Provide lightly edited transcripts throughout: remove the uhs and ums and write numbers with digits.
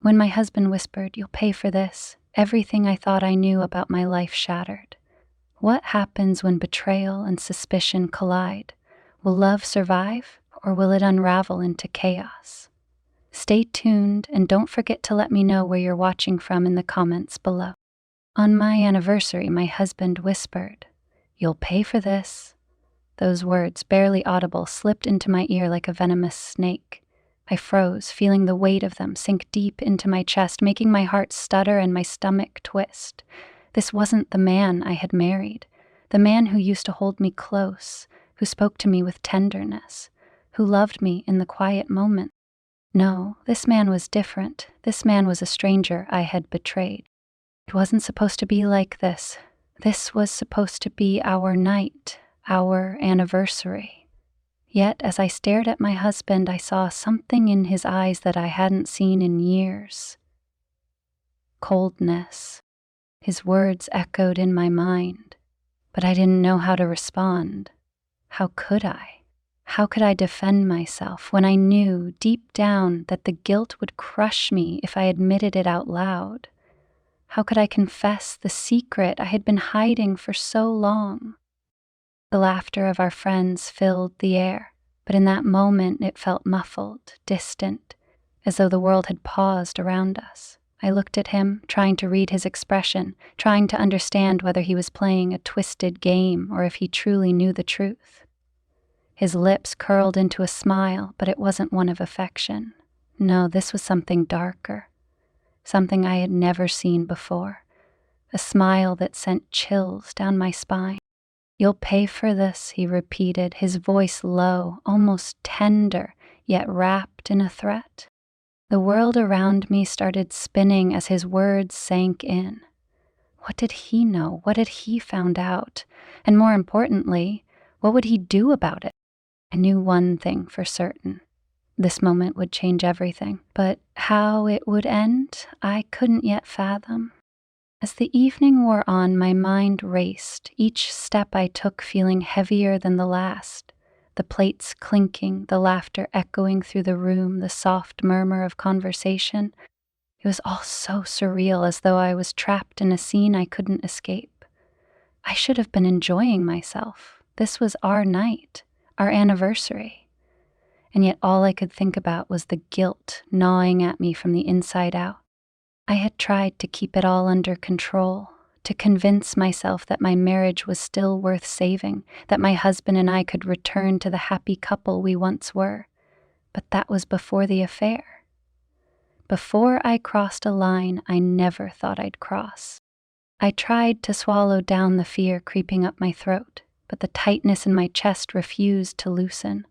When my husband whispered, "You'll pay for this," everything I thought I knew about my life shattered. What happens when betrayal and suspicion collide? Will love survive, or will it unravel into chaos? Stay tuned and don't forget to let me know where you're watching from in the comments below. On my anniversary, my husband whispered, "You'll pay for this." Those words, barely audible, slipped into my ear like a venomous snake. I froze, feeling the weight of them sink deep into my chest, making my heart stutter and my stomach twist. This wasn't the man I had married, the man who used to hold me close, who spoke to me with tenderness, who loved me in the quiet moments. No, this man was different. This man was a stranger I had betrayed. It wasn't supposed to be like this. This was supposed to be our night, our anniversary. Yet, as I stared at my husband, I saw something in his eyes that I hadn't seen in years. Coldness. His words echoed in my mind, but I didn't know how to respond. How could I? How could I defend myself when I knew deep down that the guilt would crush me if I admitted it out loud? How could I confess the secret I had been hiding for so long? The laughter of our friends filled the air, but in that moment it felt muffled, distant, as though the world had paused around us. I looked at him, trying to read his expression, trying to understand whether he was playing a twisted game or if he truly knew the truth. His lips curled into a smile, but it wasn't one of affection. No, this was something darker, something I had never seen before, a smile that sent chills down my spine. "You'll pay for this," he repeated, his voice low, almost tender, yet wrapped in a threat. The world around me started spinning as his words sank in. What did he know? What had he found out? And more importantly, what would he do about it? I knew one thing for certain. This moment would change everything, but how it would end, I couldn't yet fathom. As the evening wore on, my mind raced, each step I took feeling heavier than the last. The plates clinking, the laughter echoing through the room, the soft murmur of conversation. It was all so surreal, as though I was trapped in a scene I couldn't escape. I should have been enjoying myself. This was our night, our anniversary. And yet all I could think about was the guilt gnawing at me from the inside out. I had tried to keep it all under control, to convince myself that my marriage was still worth saving, that my husband and I could return to the happy couple we once were. But that was before the affair. Before I crossed a line I never thought I'd cross. I tried to swallow down the fear creeping up my throat, but the tightness in my chest refused to loosen.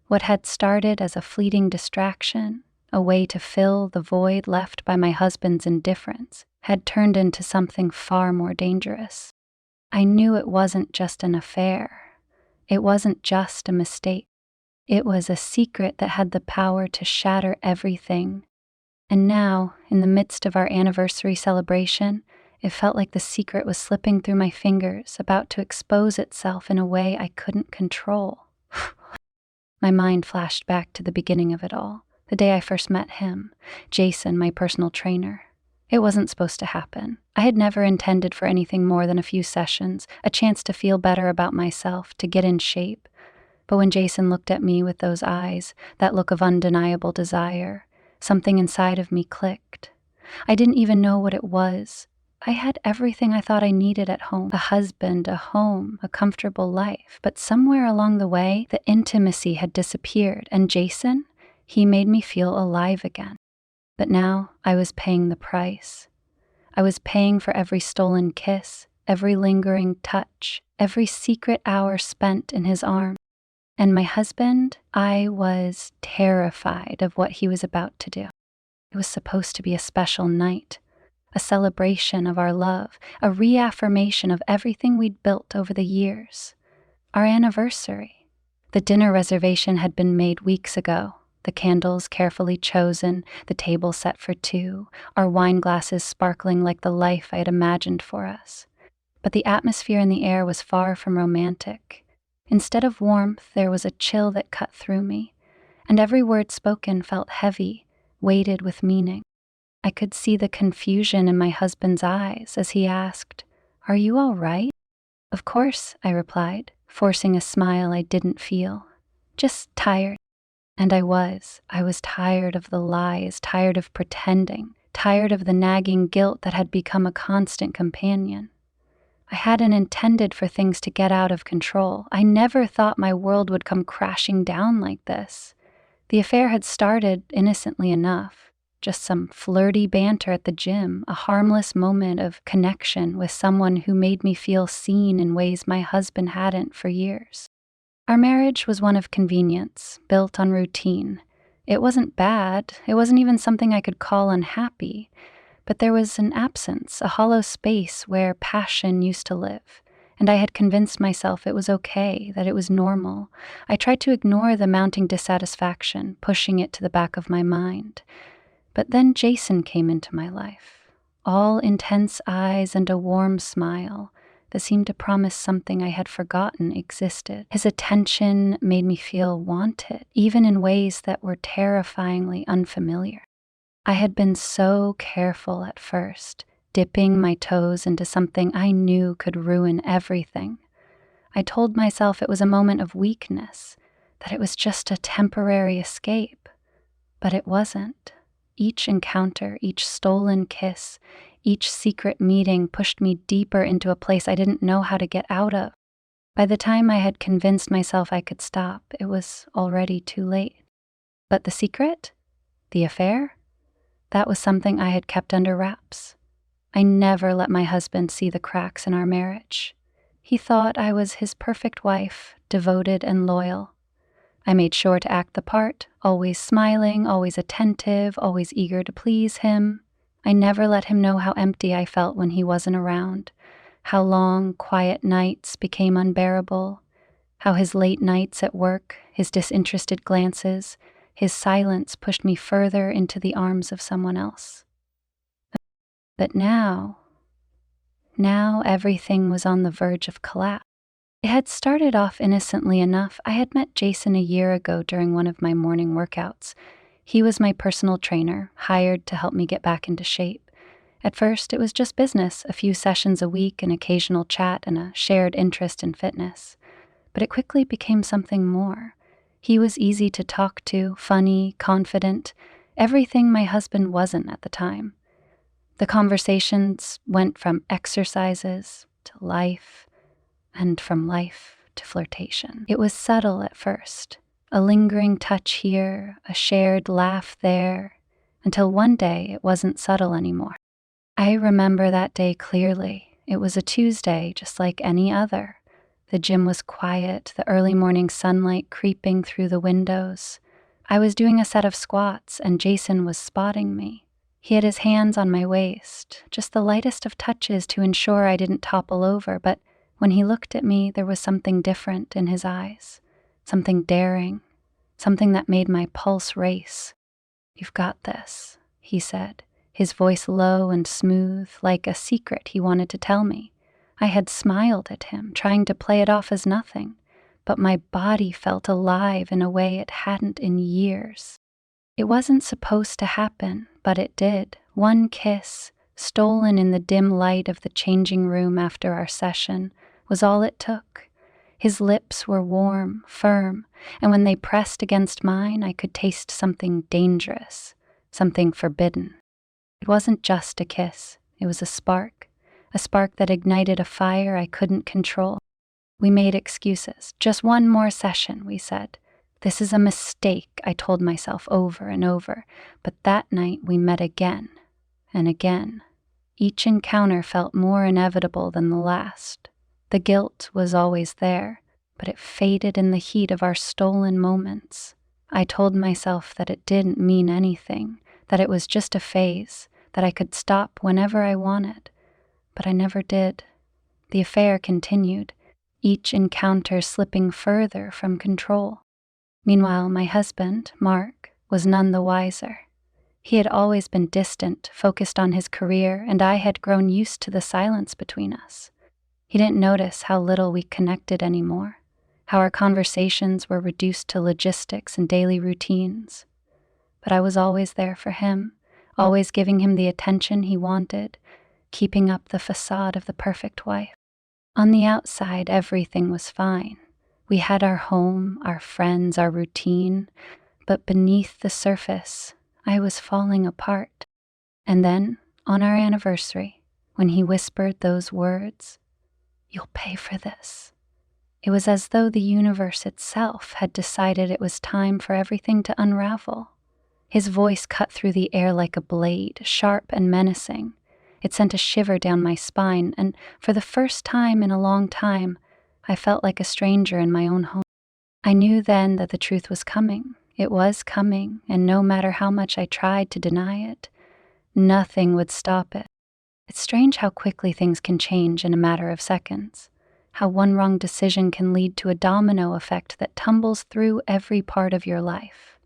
What had started as a fleeting distraction, a way to fill the void left by my husband's indifference, had turned into something far more dangerous. I knew it wasn't just an affair. It wasn't just a mistake. It was a secret that had the power to shatter everything. And now, in the midst of our anniversary celebration, it felt like the secret was slipping through my fingers, about to expose itself in a way I couldn't control. My mind flashed back to the beginning of it all, the day I first met him, Jason, my personal trainer. It wasn't supposed to happen. I had never intended for anything more than a few sessions, a chance to feel better about myself, to get in shape. But when Jason looked at me with those eyes, that look of undeniable desire, something inside of me clicked. I didn't even know what it was. I had everything I thought I needed at home, a husband, a home, a comfortable life. But somewhere along the way, the intimacy had disappeared, and Jason, he made me feel alive again. But now I was paying the price. I was paying for every stolen kiss, every lingering touch, every secret hour spent in his arms. And my husband, I was terrified of what he was about to do. It was supposed to be a special night, a celebration of our love, a reaffirmation of everything we'd built over the years. Our anniversary. The dinner reservation had been made weeks ago, the candles carefully chosen, the table set for two, our wine glasses sparkling like the life I had imagined for us. But the atmosphere in the air was far from romantic. Instead of warmth, there was a chill that cut through me, and every word spoken felt heavy, weighted with meaning. I could see the confusion in my husband's eyes as he asked, "Are you all right?" "Of course," I replied, forcing a smile I didn't feel. "Just tired." And I was. I was tired of the lies, tired of pretending, tired of the nagging guilt that had become a constant companion. I hadn't intended for things to get out of control. I never thought my world would come crashing down like this. The affair had started innocently enough. Just some flirty banter at the gym, a harmless moment of connection with someone who made me feel seen in ways my husband hadn't for years. Our marriage was one of convenience, built on routine. It wasn't bad, it wasn't even something I could call unhappy, but there was an absence, a hollow space where passion used to live. And I had convinced myself it was okay, that it was normal. I tried to ignore the mounting dissatisfaction, pushing it to the back of my mind. But then Jason came into my life, all intense eyes and a warm smile that seemed to promise something I had forgotten existed. His attention made me feel wanted, even in ways that were terrifyingly unfamiliar. I had been so careful at first, dipping my toes into something I knew could ruin everything. I told myself it was a moment of weakness, that it was just a temporary escape. But it wasn't. Each encounter, each stolen kiss, each secret meeting pushed me deeper into a place I didn't know how to get out of. By the time I had convinced myself I could stop, it was already too late. But the secret? The affair? That was something I had kept under wraps. I never let my husband see the cracks in our marriage. He thought I was his perfect wife, devoted and loyal. I made sure to act the part, always smiling, always attentive, always eager to please him. I never let him know how empty I felt when he wasn't around, how long, quiet nights became unbearable, how his late nights at work, his disinterested glances, his silence pushed me further into the arms of someone else. But now everything was on the verge of collapse. It had started off innocently enough. I had met Jason a year ago during one of my morning workouts. He was my personal trainer, hired to help me get back into shape. At first, it was just business, a few sessions a week, an occasional chat, and a shared interest in fitness. But it quickly became something more. He was easy to talk to, funny, confident, everything my husband wasn't at the time. The conversations went from exercises to life, and from life to flirtation. It was subtle at first, a lingering touch here, a shared laugh there, until one day it wasn't subtle anymore. I remember that day clearly. It was a Tuesday, just like any other. The gym was quiet, the early morning sunlight creeping through the windows. I was doing a set of squats, and Jason was spotting me. He had his hands on my waist, just the lightest of touches to ensure I didn't topple over, but when he looked at me, there was something different in his eyes, something daring, something that made my pulse race. "You've got this," he said, his voice low and smooth, like a secret he wanted to tell me. I had smiled at him, trying to play it off as nothing, but my body felt alive in a way it hadn't in years. It wasn't supposed to happen, but it did. One kiss, stolen in the dim light of the changing room after our session, was all it took. His lips were warm, firm, and when they pressed against mine, I could taste something dangerous, something forbidden. It wasn't just a kiss, it was a spark that ignited a fire I couldn't control. We made excuses. "Just one more session," we said. "This is a mistake," I told myself over and over. But that night we met again and again. Each encounter felt more inevitable than the last. The guilt was always there, but it faded in the heat of our stolen moments. I told myself that it didn't mean anything, that it was just a phase, that I could stop whenever I wanted. But I never did. The affair continued, each encounter slipping further from control. Meanwhile, my husband, Mark, was none the wiser. He had always been distant, focused on his career, and I had grown used to the silence between us. He didn't notice how little we connected anymore, how our conversations were reduced to logistics and daily routines. But I was always there for him, always giving him the attention he wanted, keeping up the facade of the perfect wife. On the outside, everything was fine. We had our home, our friends, our routine, but beneath the surface, I was falling apart. And then, on our anniversary, when he whispered those words, "You'll pay for this," it was as though the universe itself had decided it was time for everything to unravel. His voice cut through the air like a blade, sharp and menacing. It sent a shiver down my spine, and for the first time in a long time, I felt like a stranger in my own home. I knew then that the truth was coming. It was coming, and no matter how much I tried to deny it, nothing would stop it. It's strange how quickly things can change in a matter of seconds, how one wrong decision can lead to a domino effect that tumbles through every part of your life.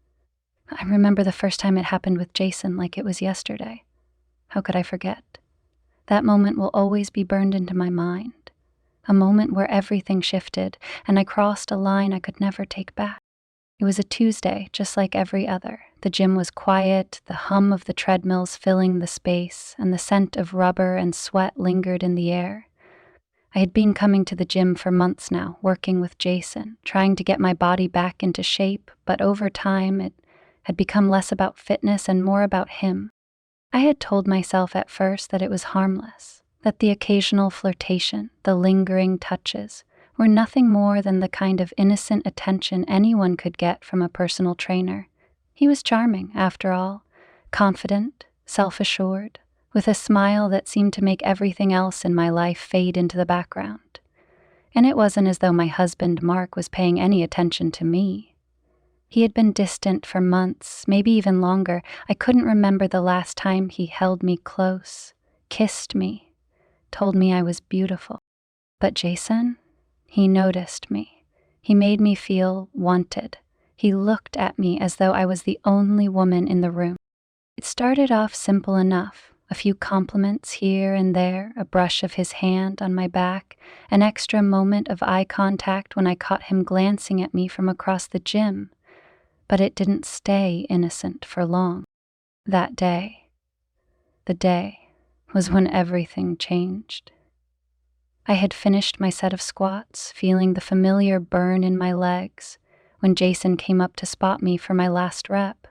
I remember the first time it happened with Jason like it was yesterday. How could I forget? That moment will always be burned into my mind. A moment where everything shifted, and I crossed a line I could never take back. It was a Tuesday, just like every other. The gym was quiet, the hum of the treadmills filling the space, and the scent of rubber and sweat lingered in the air. I had been coming to the gym for months now, working with Jason, trying to get my body back into shape, but over time it had become less about fitness and more about him. I had told myself at first that it was harmless, that the occasional flirtation, the lingering touches, were nothing more than the kind of innocent attention anyone could get from a personal trainer. He was charming, after all, confident, self-assured, with a smile that seemed to make everything else in my life fade into the background. And it wasn't as though my husband, Mark, was paying any attention to me. He had been distant for months, maybe even longer. I couldn't remember the last time he held me close, kissed me, told me I was beautiful. But Jason, he noticed me. He made me feel wanted. He looked at me as though I was the only woman in the room. It started off simple enough. A few compliments here and there, a brush of his hand on my back, an extra moment of eye contact when I caught him glancing at me from across the gym. But it didn't stay innocent for long. That day, the day, was when everything changed. I had finished my set of squats, feeling the familiar burn in my legs, when Jason came up to spot me for my last rep.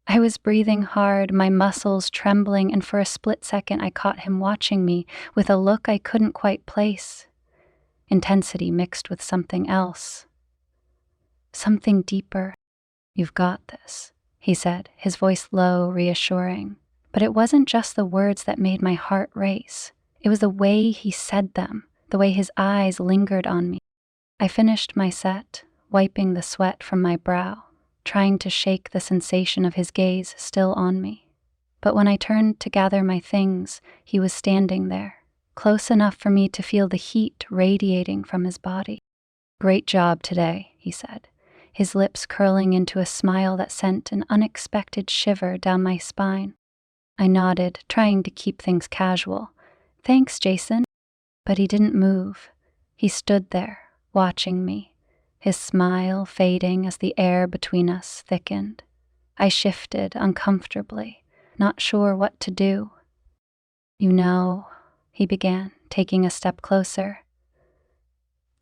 I was breathing hard, my muscles trembling, and for a split second I caught him watching me with a look I couldn't quite place. Intensity mixed with something else. Something deeper. "You've got this," he said, his voice low, reassuring. But it wasn't just the words that made my heart race. It was the way he said them, the way his eyes lingered on me. I finished my set, wiping the sweat from my brow, trying to shake the sensation of his gaze still on me. But when I turned to gather my things, he was standing there, close enough for me to feel the heat radiating from his body. "Great job today," he said, his lips curling into a smile that sent an unexpected shiver down my spine. I nodded, trying to keep things casual. "Thanks, Jason." But he didn't move. He stood there, watching me, his smile fading as the air between us thickened. I shifted uncomfortably, not sure what to do. "You know," he began, taking a step closer,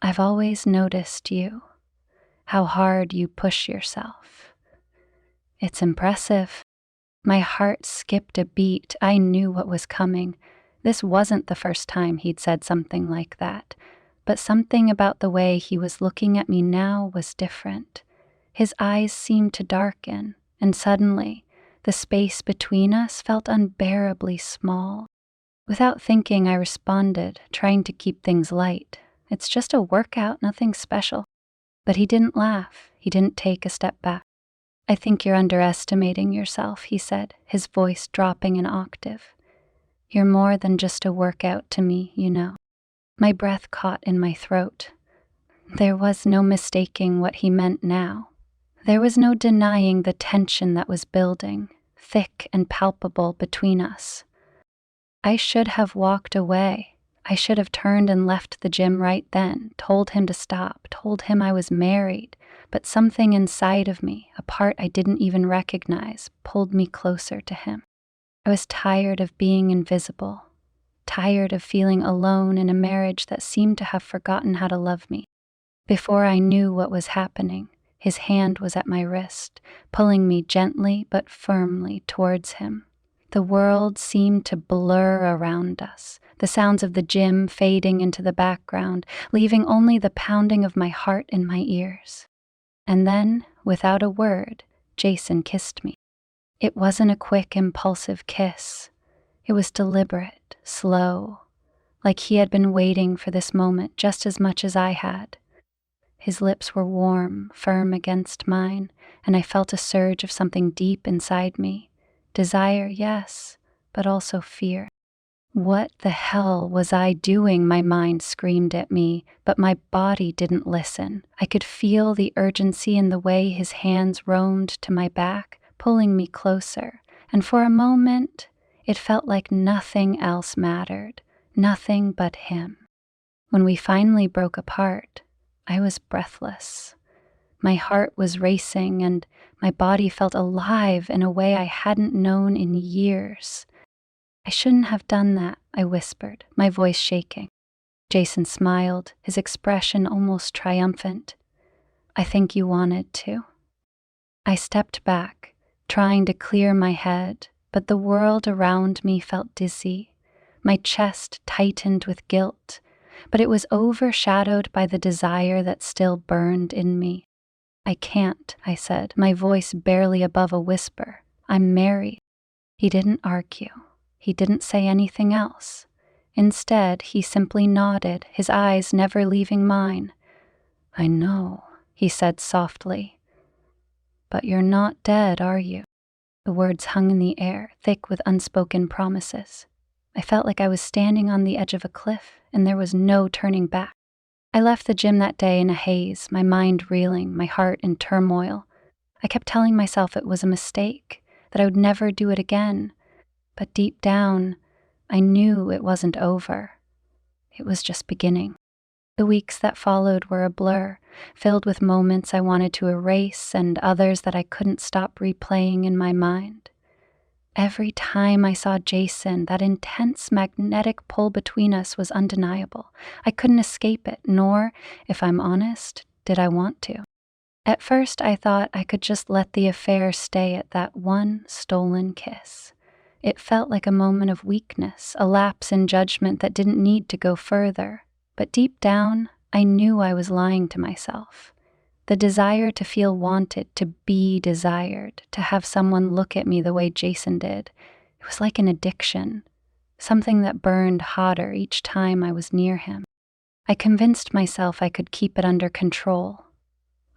"I've always noticed you, how hard you push yourself. It's impressive." My heart skipped a beat. I knew what was coming. This wasn't the first time he'd said something like that, but something about the way he was looking at me now was different. His eyes seemed to darken, and suddenly, the space between us felt unbearably small. Without thinking, I responded, trying to keep things light. "It's just a workout, nothing special." But he didn't laugh. He didn't take a step back. "I think you're underestimating yourself," he said, his voice dropping an octave. "You're more than just a workout to me, you know." My breath caught in my throat. There was no mistaking what he meant now. There was no denying the tension that was building, thick and palpable between us. I should have walked away. I should have turned and left the gym right then, told him to stop, told him I was married, but something inside of me, a part I didn't even recognize, pulled me closer to him. I was tired of being invisible, tired of feeling alone in a marriage that seemed to have forgotten how to love me. Before I knew what was happening, his hand was at my wrist, pulling me gently but firmly towards him. The world seemed to blur around us, the sounds of the gym fading into the background, leaving only the pounding of my heart in my ears. And then, without a word, Jason kissed me. It wasn't a quick, impulsive kiss. It was deliberate, slow, like he had been waiting for this moment just as much as I had. His lips were warm, firm against mine, and I felt a surge of something deep inside me. Desire, yes, but also fear. What the hell was I doing? My mind screamed at me, but my body didn't listen. I could feel the urgency in the way his hands roamed to my back, pulling me closer, and for a moment, it felt like nothing else mattered, nothing but him. When we finally broke apart, I was breathless. My heart was racing and my body felt alive in a way I hadn't known in years. I shouldn't have done that, I whispered, my voice shaking. Jason smiled, his expression almost triumphant. I think you wanted to. I stepped back, trying to clear my head, but the world around me felt dizzy. My chest tightened with guilt, but it was overshadowed by the desire that still burned in me. I can't, I said, my voice barely above a whisper. I'm married. He didn't argue. He didn't say anything else. Instead, he simply nodded, his eyes never leaving mine. I know, he said softly. But you're not dead, are you? The words hung in the air, thick with unspoken promises. I felt like I was standing on the edge of a cliff, and there was no turning back. I left the gym that day in a haze, my mind reeling, my heart in turmoil. I kept telling myself it was a mistake, that I would never do it again. But deep down, I knew it wasn't over. It was just beginning. The weeks that followed were a blur, filled with moments I wanted to erase and others that I couldn't stop replaying in my mind. Every time I saw Jason, that intense magnetic pull between us was undeniable. I couldn't escape it, nor, if I'm honest, did I want to. At first, I thought I could just let the affair stay at that one stolen kiss. It felt like a moment of weakness, a lapse in judgment that didn't need to go further. But deep down, I knew I was lying to myself. The desire to feel wanted, to be desired, to have someone look at me the way Jason did, it was like an addiction, something that burned hotter each time I was near him. I convinced myself I could keep it under control.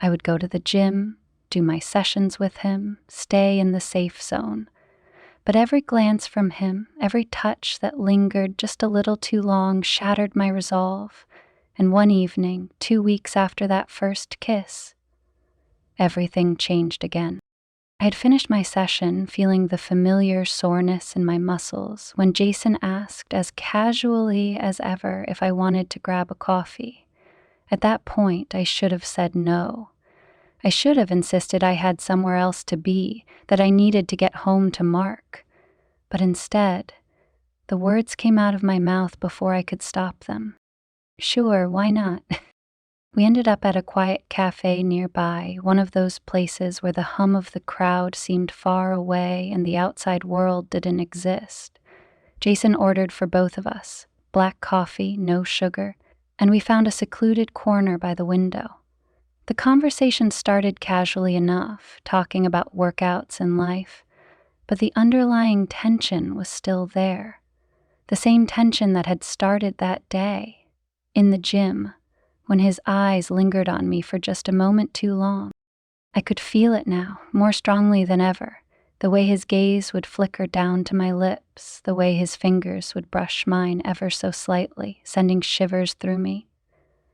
I would go to the gym, do my sessions with him, stay in the safe zone. But every glance from him, every touch that lingered just a little too long shattered my resolve. And one evening, 2 weeks after that first kiss, everything changed again. I had finished my session, feeling the familiar soreness in my muscles, when Jason asked as casually as ever if I wanted to grab a coffee. At that point, I should have said no. I should have insisted I had somewhere else to be, that I needed to get home to Mark. But instead, the words came out of my mouth before I could stop them. Sure, why not? We ended up at a quiet cafe nearby, one of those places where the hum of the crowd seemed far away and the outside world didn't exist. Jason ordered for both of us, black coffee, no sugar, and we found a secluded corner by the window. The conversation started casually enough, talking about workouts and life, but the underlying tension was still there. The same tension that had started that day, in the gym, when his eyes lingered on me for just a moment too long. I could feel it now, more strongly than ever, the way his gaze would flicker down to my lips, the way his fingers would brush mine ever so slightly, sending shivers through me.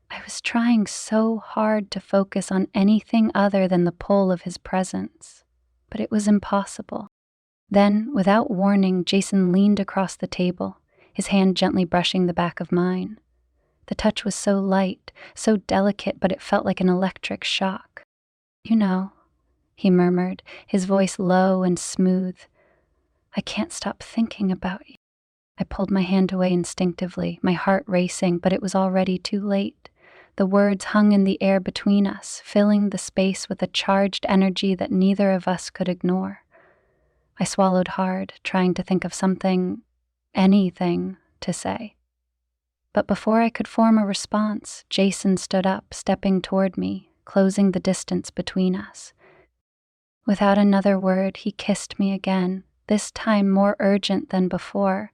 I was trying so hard to focus on anything other than the pull of his presence, but it was impossible. Then, without warning, Jason leaned across the table, his hand gently brushing the back of mine. The touch was so light, so delicate, but it felt like an electric shock. You know, he murmured, his voice low and smooth. I can't stop thinking about you. I pulled my hand away instinctively, my heart racing, but it was already too late. The words hung in the air between us, filling the space with a charged energy that neither of us could ignore. I swallowed hard, trying to think of something, anything, to say. But before I could form a response, Jason stood up, stepping toward me, closing the distance between us. Without another word, he kissed me again, this time more urgent than before.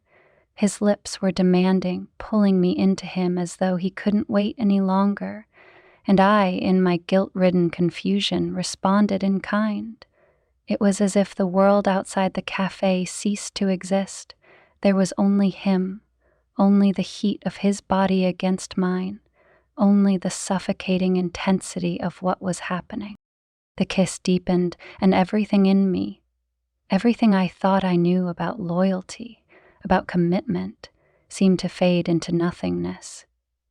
His lips were demanding, pulling me into him as though he couldn't wait any longer, and I, in my guilt-ridden confusion, responded in kind. It was as if the world outside the cafe ceased to exist. There was only him, only the heat of his body against mine, only the suffocating intensity of what was happening. The kiss deepened, and everything in me, everything I thought I knew about loyalty, about commitment, seemed to fade into nothingness.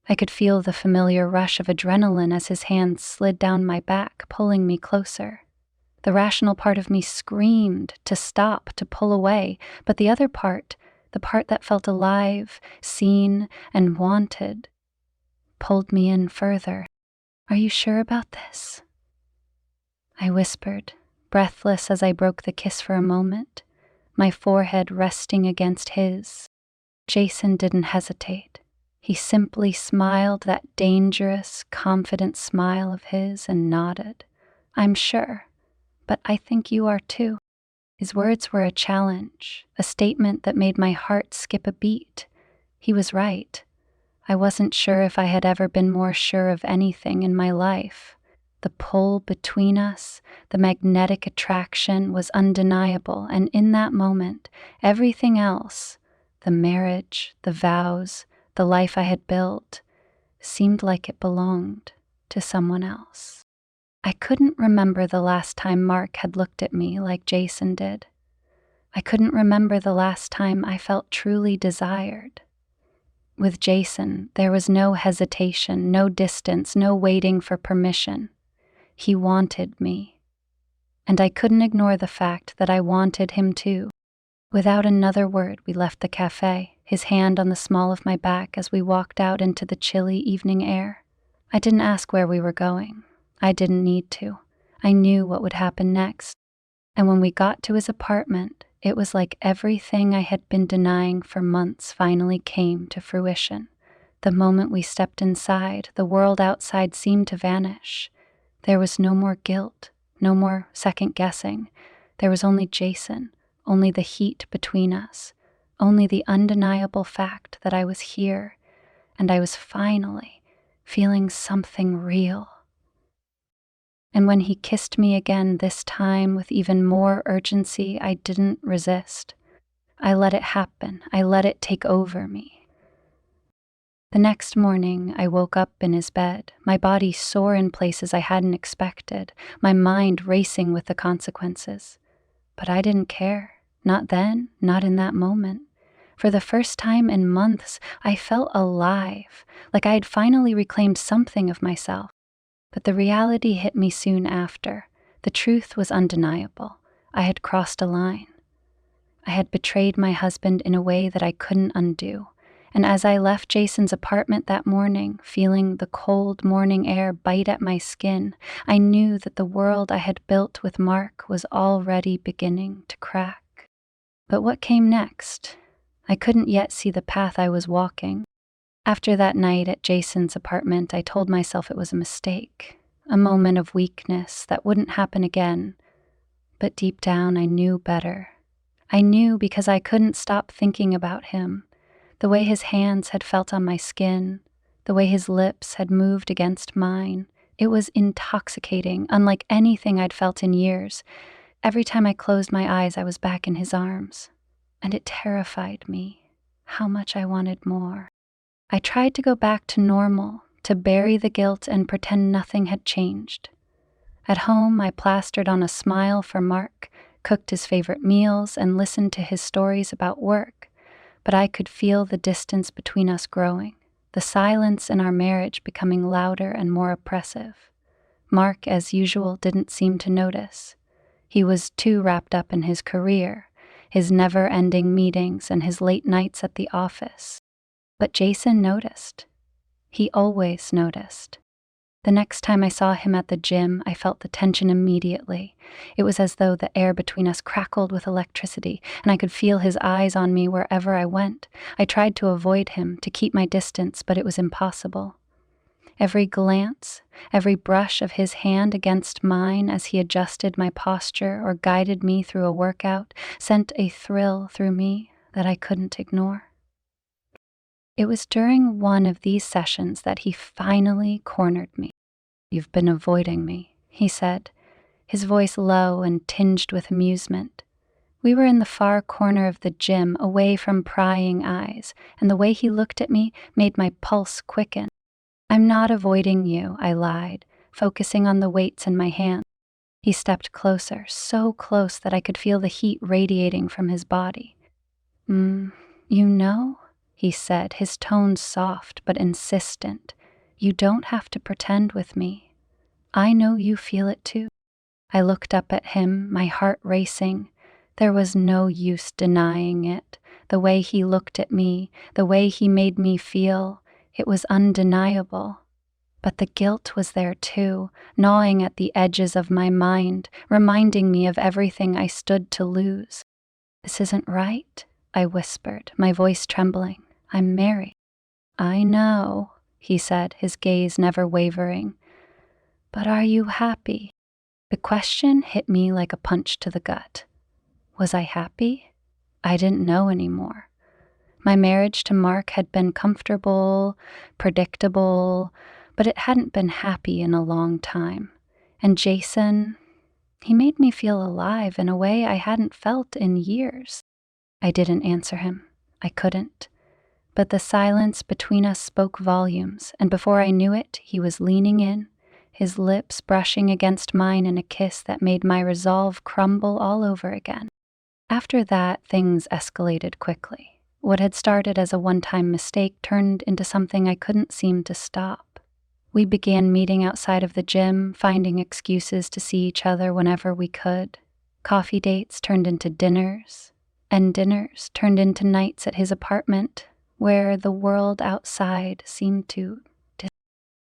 I could feel the familiar rush of adrenaline as his hands slid down my back, pulling me closer. The rational part of me screamed to stop, to pull away, but the other part, the part that felt alive, seen, and wanted, pulled me in further. "Are you sure about this?" I whispered, breathless as I broke the kiss for a moment, my forehead resting against his. Jason didn't hesitate. He simply smiled that dangerous, confident smile of his and nodded. "I'm sure, but I think you are too." His words were a challenge, a statement that made my heart skip a beat. He was right. I wasn't sure if I had ever been more sure of anything in my life. The pull between us, the magnetic attraction, was undeniable, and in that moment, everything else, the marriage, the vows, the life I had built, seemed like it belonged to someone else. I couldn't remember the last time Mark had looked at me like Jason did. I couldn't remember the last time I felt truly desired. With Jason, there was no hesitation, no distance, no waiting for permission. He wanted me, and I couldn't ignore the fact that I wanted him too. Without another word, we left the cafe, his hand on the small of my back as we walked out into the chilly evening air. I didn't ask where we were going. I didn't need to. I knew what would happen next. And when we got to his apartment, it was like everything I had been denying for months finally came to fruition. The moment we stepped inside, the world outside seemed to vanish. There was no more guilt, no more second-guessing. There was only Jason, only the heat between us, only the undeniable fact that I was here, and I was finally feeling something real. And when he kissed me again, this time with even more urgency, I didn't resist. I let it happen. I let it take over me. The next morning, I woke up in his bed, my body sore in places I hadn't expected, my mind racing with the consequences. But I didn't care. Not then, not in that moment. For the first time in months, I felt alive, like I had finally reclaimed something of myself. But the reality hit me soon after. The truth was undeniable. I had crossed a line. I had betrayed my husband in a way that I couldn't undo. And as I left Jason's apartment that morning, feeling the cold morning air bite at my skin, I knew that the world I had built with Mark was already beginning to crack. But what came next? I couldn't yet see the path I was walking. After that night at Jason's apartment, I told myself it was a mistake, a moment of weakness that wouldn't happen again. But deep down, I knew better. I knew because I couldn't stop thinking about him. The way his hands had felt on my skin, the way his lips had moved against mine, it was intoxicating, unlike anything I'd felt in years. Every time I closed my eyes, I was back in his arms, and it terrified me how much I wanted more. I tried to go back to normal, to bury the guilt and pretend nothing had changed. At home, I plastered on a smile for Mark, cooked his favorite meals, and listened to his stories about work. But I could feel the distance between us growing, the silence in our marriage becoming louder and more oppressive. Mark, as usual, didn't seem to notice. He was too wrapped up in his career, his never-ending meetings and his late nights at the office. But Jason noticed. He always noticed. The next time I saw him at the gym, I felt the tension immediately. It was as though the air between us crackled with electricity, and I could feel his eyes on me wherever I went. I tried to avoid him, to keep my distance, but it was impossible. Every glance, every brush of his hand against mine as he adjusted my posture or guided me through a workout sent a thrill through me that I couldn't ignore. It was during one of these sessions that he finally cornered me. "You've been avoiding me," he said, his voice low and tinged with amusement. We were in the far corner of the gym, away from prying eyes, and the way he looked at me made my pulse quicken. "I'm not avoiding you," I lied, focusing on the weights in my hand. He stepped closer, so close that I could feel the heat radiating from his body. You know?" he said, his tone soft but insistent. "You don't have to pretend with me. I know you feel it too." I looked up at him, my heart racing. There was no use denying it. The way he looked at me, the way he made me feel, it was undeniable. But the guilt was there too, gnawing at the edges of my mind, reminding me of everything I stood to lose. "This isn't right," I whispered, my voice trembling. "I'm married." "I know," he said, his gaze never wavering. "But are you happy?" The question hit me like a punch to the gut. Was I happy? I didn't know anymore. My marriage to Mark had been comfortable, predictable, but it hadn't been happy in a long time. And Jason, he made me feel alive in a way I hadn't felt in years. I didn't answer him. I couldn't. But the silence between us spoke volumes, and before I knew it, he was leaning in, his lips brushing against mine in a kiss that made my resolve crumble all over again. After that, things escalated quickly. What had started as a one-time mistake turned into something I couldn't seem to stop. We began meeting outside of the gym, finding excuses to see each other whenever we could. Coffee dates turned into dinners, and dinners turned into nights at his apartment, where the world outside seemed to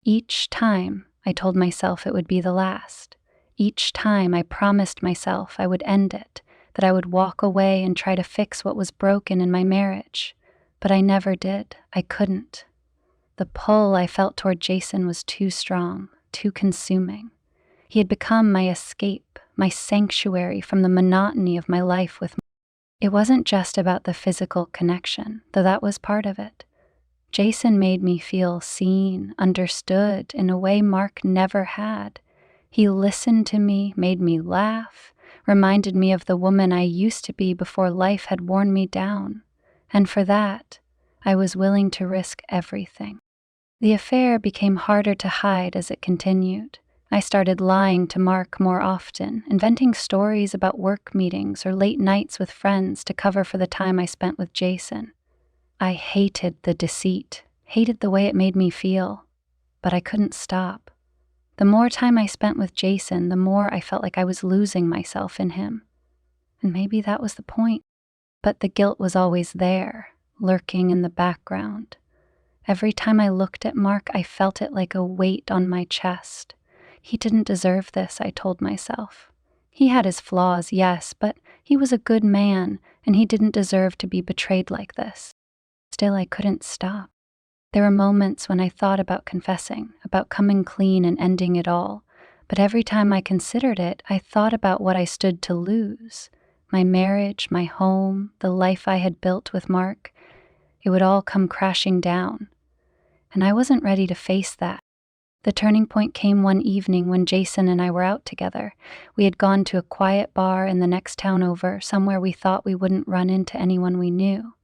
Each time, I told myself it would be the last. Each time I promised myself I would end it, that I would walk away and try to fix what was broken in my marriage. But I never did. I couldn't. The pull I felt toward Jason was too strong, too consuming. He had become my escape, my sanctuary from the monotony of my life with me. It wasn't just about the physical connection, though that was part of it. Jason made me feel seen, understood in a way Mark never had. He listened to me, made me laugh, reminded me of the woman I used to be before life had worn me down. And for that, I was willing to risk everything. The affair became harder to hide as it continued. I started lying to Mark more often, inventing stories about work meetings or late nights with friends to cover for the time I spent with Jason. I hated the deceit, hated the way it made me feel, but I couldn't stop. The more time I spent with Jason, the more I felt like I was losing myself in him. And maybe that was the point. But the guilt was always there, lurking in the background. Every time I looked at Mark, I felt it like a weight on my chest. He didn't deserve this, I told myself. He had his flaws, yes, but he was a good man, and he didn't deserve to be betrayed like this. Still, I couldn't stop. There were moments when I thought about confessing, about coming clean and ending it all, but every time I considered it, I thought about what I stood to lose. My marriage, my home, the life I had built with Mark. It would all come crashing down. And I wasn't ready to face that. The turning point came one evening when Jason and I were out together. We had gone to a quiet bar in the next town over, somewhere we thought we wouldn't run into anyone we knew.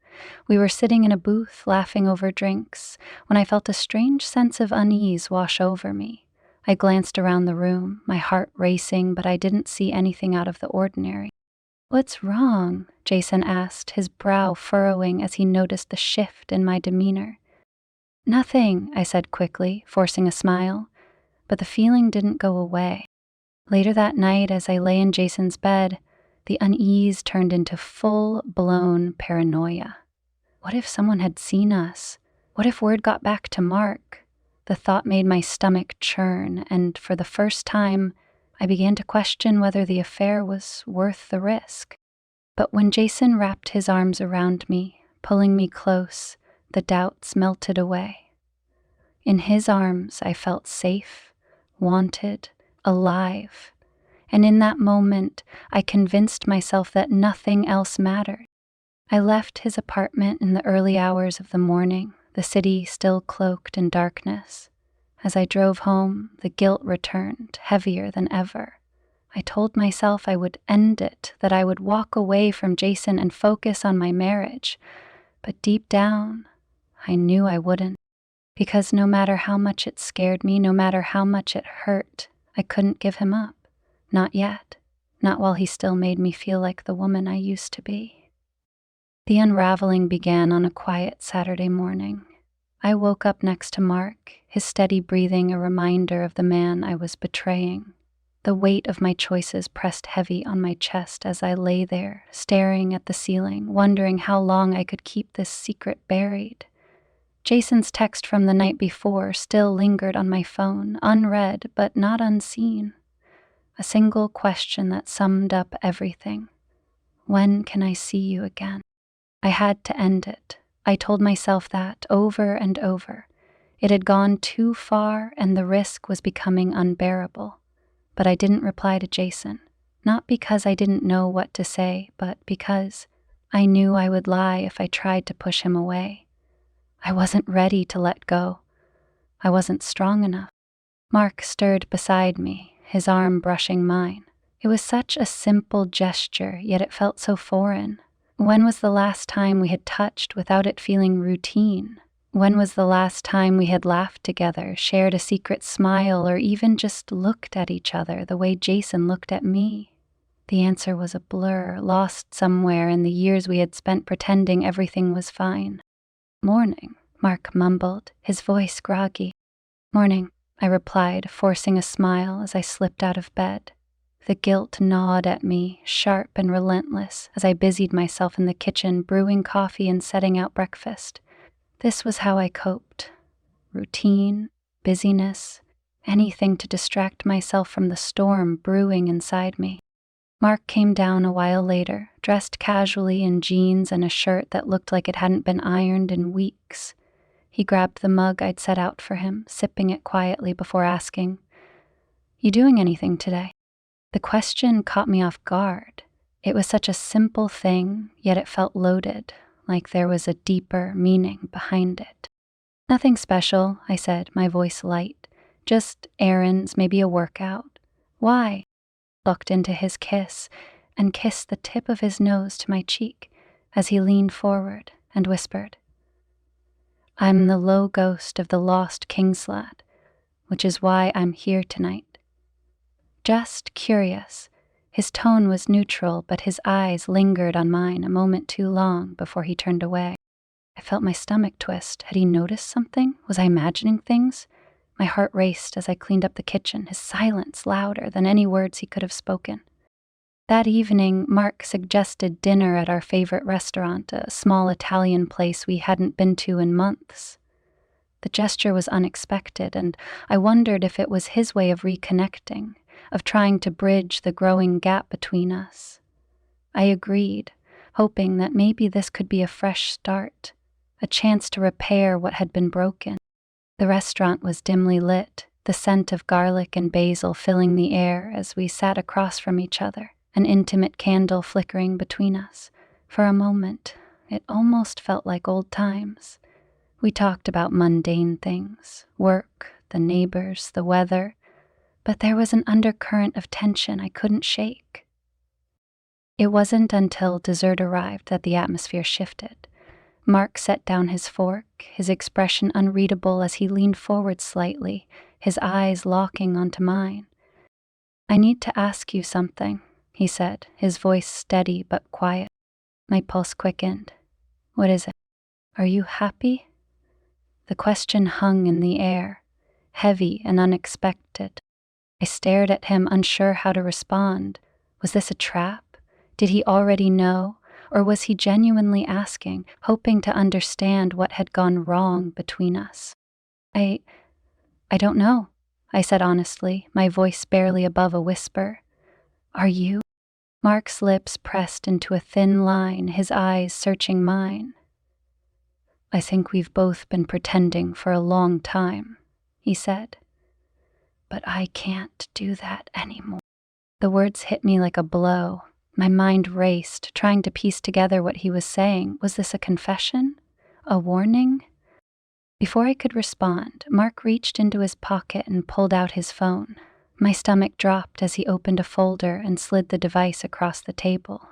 We were sitting in a booth, laughing over drinks, when I felt a strange sense of unease wash over me. I glanced around the room, my heart racing, but I didn't see anything out of the ordinary. "What's wrong?" Jason asked, his brow furrowing as he noticed the shift in my demeanor. "Nothing," I said quickly, forcing a smile, but the feeling didn't go away. Later that night, as I lay in Jason's bed, the unease turned into full-blown paranoia. What if someone had seen us? What if word got back to Mark? The thought made my stomach churn, and for the first time, I began to question whether the affair was worth the risk. But when Jason wrapped his arms around me, pulling me close, the doubts melted away. In his arms, I felt safe, wanted, alive. And in that moment, I convinced myself that nothing else mattered. I left his apartment in the early hours of the morning, the city still cloaked in darkness. As I drove home, the guilt returned, heavier than ever. I told myself I would end it, that I would walk away from Jason and focus on my marriage. But deep down, I knew I wouldn't. Because no matter how much it scared me, no matter how much it hurt, I couldn't give him up. Not yet. Not while he still made me feel like the woman I used to be. The unraveling began on a quiet Saturday morning. I woke up next to Mark, his steady breathing a reminder of the man I was betraying. The weight of my choices pressed heavy on my chest as I lay there, staring at the ceiling, wondering how long I could keep this secret buried. Jason's text from the night before still lingered on my phone, unread but not unseen. A single question that summed up everything. When can I see you again? I had to end it. I told myself that over and over. It had gone too far and the risk was becoming unbearable. But I didn't reply to Jason. Not because I didn't know what to say, but because I knew I would lie if I tried to push him away. I wasn't ready to let go. I wasn't strong enough. Mark stirred beside me, his arm brushing mine. It was such a simple gesture, yet it felt so foreign. When was the last time we had touched without it feeling routine? When was the last time we had laughed together, shared a secret smile, or even just looked at each other the way Jason looked at me? The answer was a blur, lost somewhere in the years we had spent pretending everything was fine. Morning, Mark mumbled, his voice groggy. Morning, I replied, forcing a smile as I slipped out of bed. The guilt gnawed at me, sharp and relentless, as I busied myself in the kitchen, brewing coffee and setting out breakfast. This was how I coped. Routine, busyness, anything to distract myself from the storm brewing inside me. Mark came down a while later, dressed casually in jeans and a shirt that looked like it hadn't been ironed in weeks. He grabbed the mug I'd set out for him, sipping it quietly before asking, "You doing anything today?" The question caught me off guard. It was such a simple thing, yet it felt loaded, like there was a deeper meaning behind it. "Nothing special," I said, my voice light. "Just errands, maybe a workout." "Why?" Looked into his kiss and kissed the tip of his nose to my cheek as he leaned forward and whispered, "I'm the low ghost of the lost Kingslad, which is why I'm here tonight." Just curious. His tone was neutral, but his eyes lingered on mine a moment too long before he turned away. I felt my stomach twist. Had he noticed something? Was I imagining things? My heart raced as I cleaned up the kitchen, his silence louder than any words he could have spoken. That evening, Mark suggested dinner at our favorite restaurant, a small Italian place we hadn't been to in months. The gesture was unexpected, and I wondered if it was his way of reconnecting, of trying to bridge the growing gap between us. I agreed, hoping that maybe this could be a fresh start, a chance to repair what had been broken. The restaurant was dimly lit, the scent of garlic and basil filling the air as we sat across from each other, an intimate candle flickering between us. For a moment, it almost felt like old times. We talked about mundane things, work, the neighbors, the weather, but there was an undercurrent of tension I couldn't shake. It wasn't until dessert arrived that the atmosphere shifted. Mark set down his fork, his expression unreadable as he leaned forward slightly, his eyes locking onto mine. "I need to ask you something," he said, his voice steady but quiet. My pulse quickened. "What is it? Are you happy?" The question hung in the air, heavy and unexpected. I stared at him, unsure how to respond. Was this a trap? Did he already know, or was he genuinely asking, hoping to understand what had gone wrong between us? I don't know, I said honestly, my voice barely above a whisper. Are you? Mark's lips pressed into a thin line, his eyes searching mine. I think we've both been pretending for a long time, he said. But I can't do that anymore. The words hit me like a blow. My mind raced, trying to piece together what he was saying. Was this a confession? A warning? Before I could respond, Mark reached into his pocket and pulled out his phone. My stomach dropped as he opened a folder and slid the device across the table.